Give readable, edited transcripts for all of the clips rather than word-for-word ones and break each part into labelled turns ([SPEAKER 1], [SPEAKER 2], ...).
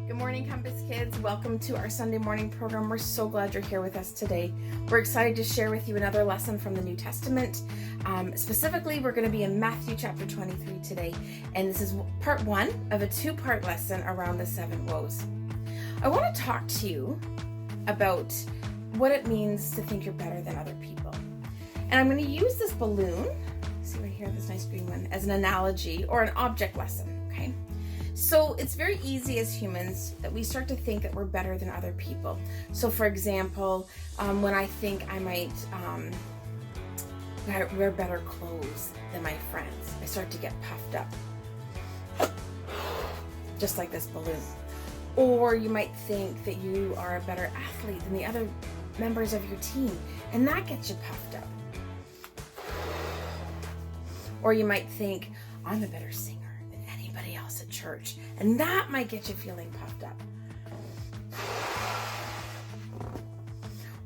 [SPEAKER 1] Good morning, Compass Kids. Welcome to our Sunday morning program. We're so glad you're here with us today. We're excited to share with you another lesson from the New Testament. Specifically, we're going to be in Matthew chapter 23 today, and this is part one of a two-part lesson around the seven woes. I want to talk to you about what it means to think you're better than other people. And I'm going to use this balloon, see right here, this nice green one, as an analogy or an object lesson, okay? So it's very easy as humans that we start to think that we're better than other people. So for example, when I think I might wear better clothes than my friends, I start to get puffed up, just like this balloon. Or you might think that you are a better athlete than the other members of your team, and that gets you puffed up. Or you might think, I'm a better singer than anybody else at church, and that might get you feeling puffed up.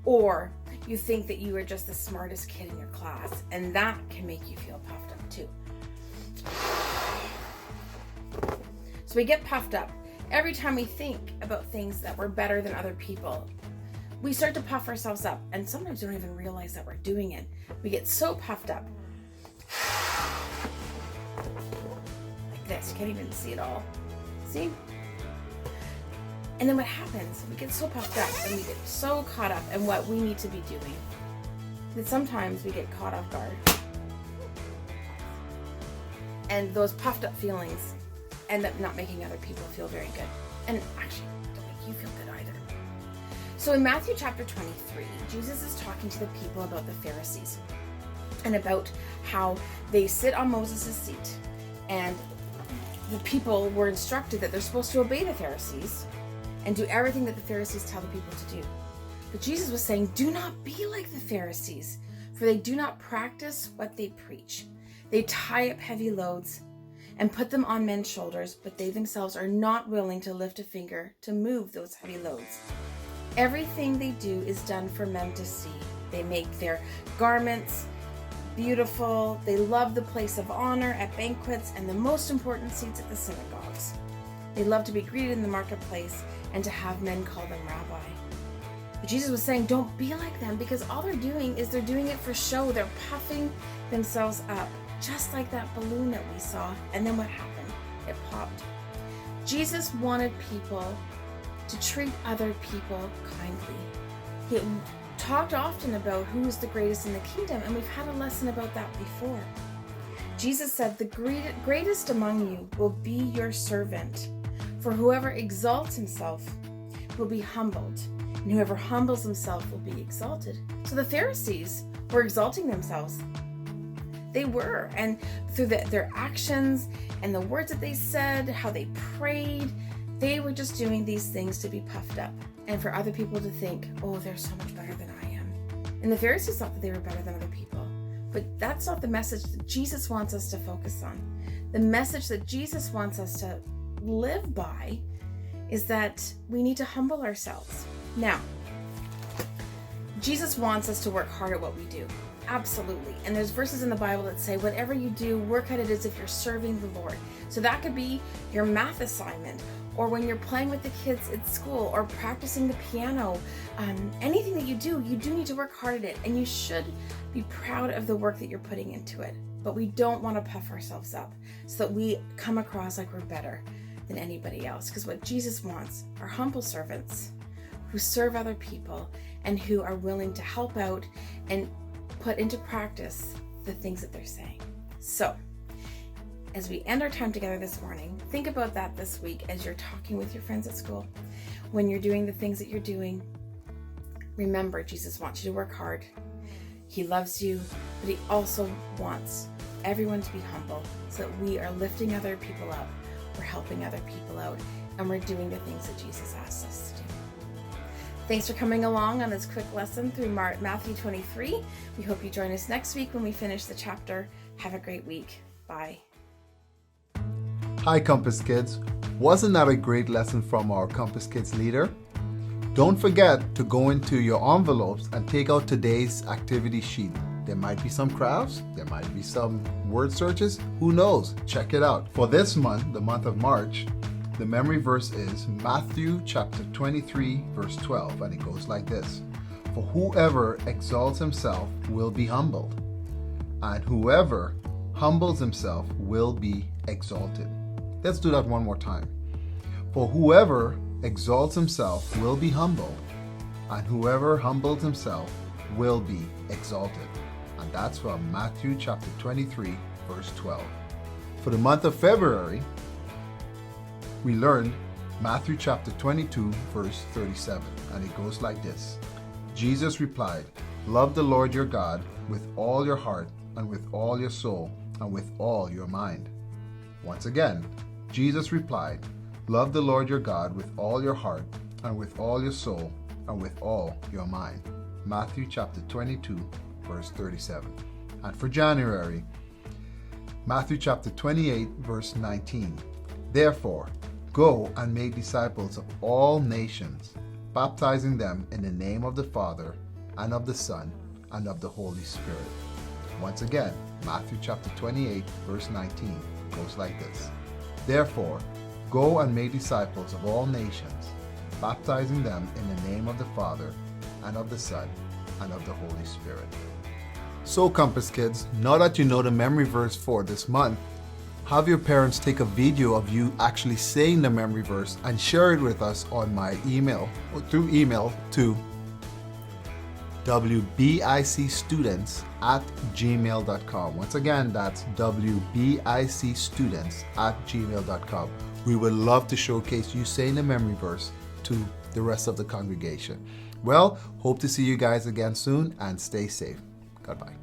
[SPEAKER 1] Or you think that you are just the smartest kid in your class, and that can make you feel puffed up too. So we get puffed up every time we think about things that we're better than other people. We start to puff ourselves up, and sometimes we don't even realize that we're doing it. We get so puffed up. Like this, you can't even see it all. See? And then what happens? We get so puffed up and we get so caught up in what we need to be doing that sometimes we get caught off guard. And those puffed up feelings end up not making other people feel very good. And actually, don't make you feel good either. So in Matthew chapter 23, Jesus is talking to the people about the Pharisees and about how they sit on Moses' seat, and the people were instructed that they're supposed to obey the Pharisees and do everything that the Pharisees tell the people to do. But Jesus was saying, do not be like the Pharisees, for they do not practice what they preach. They tie up heavy loads and put them on men's shoulders, but they themselves are not willing to lift a finger to move those heavy loads. Everything they do is done for men to see. They make their garments beautiful. They love the place of honor at banquets and the most important seats at the synagogues. They love to be greeted in the marketplace and to have men call them rabbi. But Jesus was saying, don't be like them, because all they're doing is they're doing it for show. They're puffing themselves up, just like that balloon that we saw. And then what happened? It popped. Jesus wanted people to treat other people kindly. He talked often about who is the greatest in the kingdom, and we've had a lesson about that before. Jesus said, the greatest among you will be your servant, for whoever exalts himself will be humbled, and whoever humbles himself will be exalted. So the Pharisees were exalting themselves. They were, and through their actions and the words that they said, how they prayed, they were just doing these things to be puffed up and for other people to think, oh, they're so much better than I am. And the Pharisees thought that they were better than other people. But that's not the message that Jesus wants us to focus on. The message that Jesus wants us to live by is that we need to humble ourselves. Now, Jesus wants us to work hard at what we do. Absolutely. And there's verses in the Bible that say, whatever you do, work at it as if you're serving the Lord. So that could be your math assignment, or when you're playing with the kids at school, or practicing the piano. Anything that you do need to work hard at it. And you should be proud of the work that you're putting into it. But we don't want to puff ourselves up so that we come across like we're better than anybody else. Because what Jesus wants are humble servants who serve other people and who are willing to help out and put into practice the things that they're saying. So, as we end our time together this morning, think about that this week as you're talking with your friends at school. When you're doing the things that you're doing, remember, Jesus wants you to work hard. He loves you, but he also wants everyone to be humble so that we are lifting other people up, we're helping other people out, and we're doing the things that Jesus asks us to do. Thanks for coming along on this quick lesson through Matthew 23. We hope you join us next week when we finish the chapter. Have a great week. Bye.
[SPEAKER 2] Hi Compass Kids. Wasn't that a great lesson from our Compass Kids leader? Don't forget to go into your envelopes and take out today's activity sheet. There might be some crafts, there might be some word searches, who knows? Check it out. For this month, the month of March, The memory verse is Matthew chapter 23, verse 12, and it goes like this. For whoever exalts himself will be humbled, and whoever humbles himself will be exalted. Let's do that one more time. For whoever exalts himself will be humbled, and whoever humbles himself will be exalted. And that's from Matthew chapter 23, verse 12. For the month of February, we learned Matthew chapter 22, verse 37, and it goes like this. Jesus replied, love the Lord your God with all your heart and with all your soul and with all your mind. Once again, Jesus replied, love the Lord your God with all your heart and with all your soul and with all your mind. Matthew chapter 22, verse 37. And for January, Matthew chapter 28, verse 19. Therefore, go and make disciples of all nations, baptizing them in the name of the Father and of the Son and of the Holy Spirit. Once again, Matthew chapter 28, verse 19 goes like this. Therefore, go and make disciples of all nations, baptizing them in the name of the Father and of the Son and of the Holy Spirit. So, Compass Kids, now that you know the memory verse for this month, have your parents take a video of you actually saying the memory verse and share it with us on my email, or through email to wbicstudents@gmail.com. Once again, that's wbicstudents@gmail.com. We would love to showcase you saying the memory verse to the rest of the congregation. Well, hope to see you guys again soon, and stay safe. Goodbye.